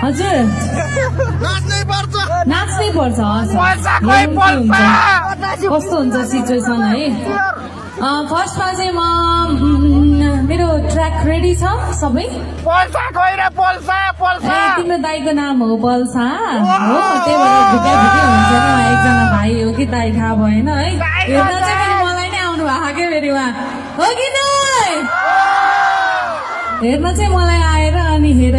हजुर नाच्नै पर्छ कस्तो हुन्छ सिचुएसन है फर्स्टमा चाहिँ म मेरो ट्र्याक रेडी छ सबै तिम्रो दाईको नाम हो पल्सा हो त्यही भएर भुटे हुन्छ नि एकजना भाइ हो कि दाई थाहा भएन है हेर्दा चाहिँ फेरि मलाई नै आउनु भएको के फेरि उहाँ हो कि नै हेर्न चाहिँ मलाई आएर अनि हेर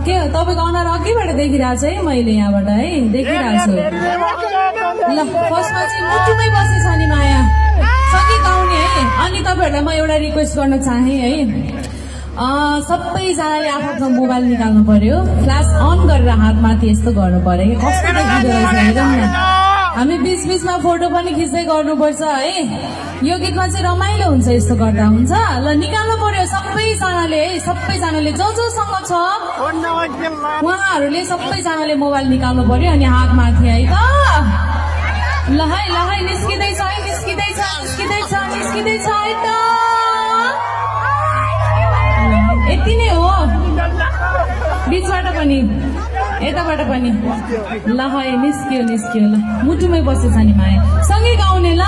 के हो तपाईँको अनुहार अघिबाट देखिरहेको छु है मैले यहाँबाट है देखिरहेको छु ल फर्स्टमा चाहिँ मुटुमै बसेछ नि माया सँगै गाउने है अनि तपाईँहरूलाई म एउटा रिक्वेस्ट गर्न चाहेँ है सबैजनाले आफ्नो मोबाइल निकाल्नु पर्यो फ्ल्यास अन गरेर हातमाथि यस्तो गर्नु पर्यो कस्तो देखिँदो रहेछ हेरौँ न हामी बिचमा फोटो पनि खिच्दै गर्नुपर्छ है यो गीतमा चाहिँ रमाइलो हुन्छ यस्तो गर्दा हुन्छ ल निकाल्नु पर्यो सबैजनाले है सबैजनाले जोसँग छ उहाँहरूले सबैजनाले मोबाइल निकाल्नु पर्यो अनि हातमाथि है त ल है निस्किँदैछ है निस्किँदैछ है त यति नै हो बिचबाट पनि यताबाट पनि ल है निस्कियो ल मुटुमै बसेछ नि माया सँगै गाउने ल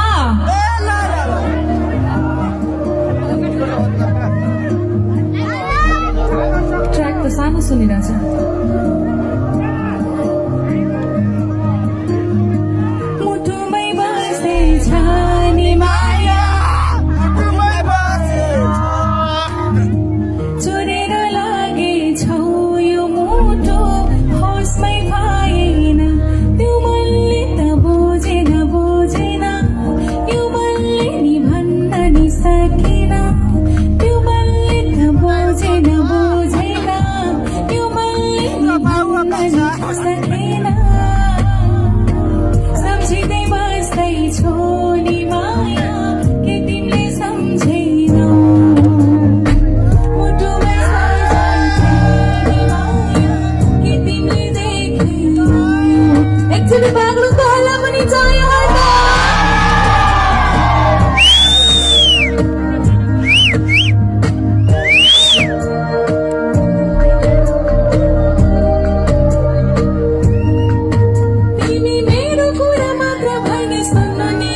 ट्र्याक त सानो सुनिरहेछ मुटुमै बसेछ नि माया चोरेर लागेछौ यो मुटु होसमै भएन त्यो मनले त बुझेन यो मनले नि भन्न नि सकेन त्यो मनले त बुझेन यो मनले नि भन्न नि सकेन सम्झिँदै बस्दैछु नि माया के तिमीले सम्झेनौ एकचोटि बाग्लुङको हल्ला पनि चाहियो तिमी मेरो कुरा मात्र भने सुन्न नि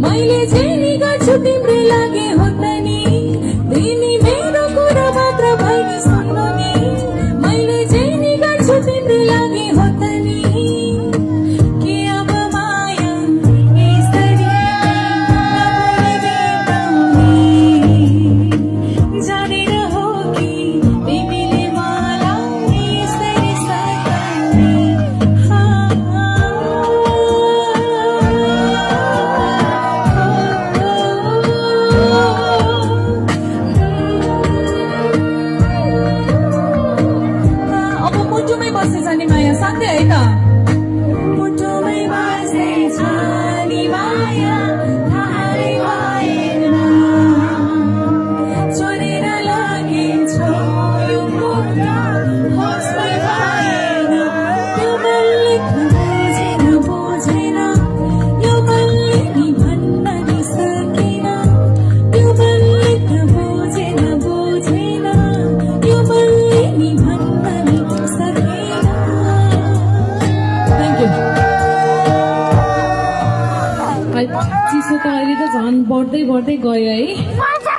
मैले जेनी गर्छु तिम्रो लागि हो त नि तिमी मेरो कुरा मात्र भने सुन्न नि मैले जेनी गर्छु तिम्रो लागि हो त नि बसेछ नि माया साथै है त मुटुमै बसेछ नि माया थाहै भएन चोरेर लागेछौ यो मुटु होसमै भएन त्यो मनले त बुझेन यो मनले नि भन्न नि सकेन त्यो मनले त बुझेन यो मनले नि भन्न नि सकेन चिसो त अहिले त झन् बढ्दै गयो है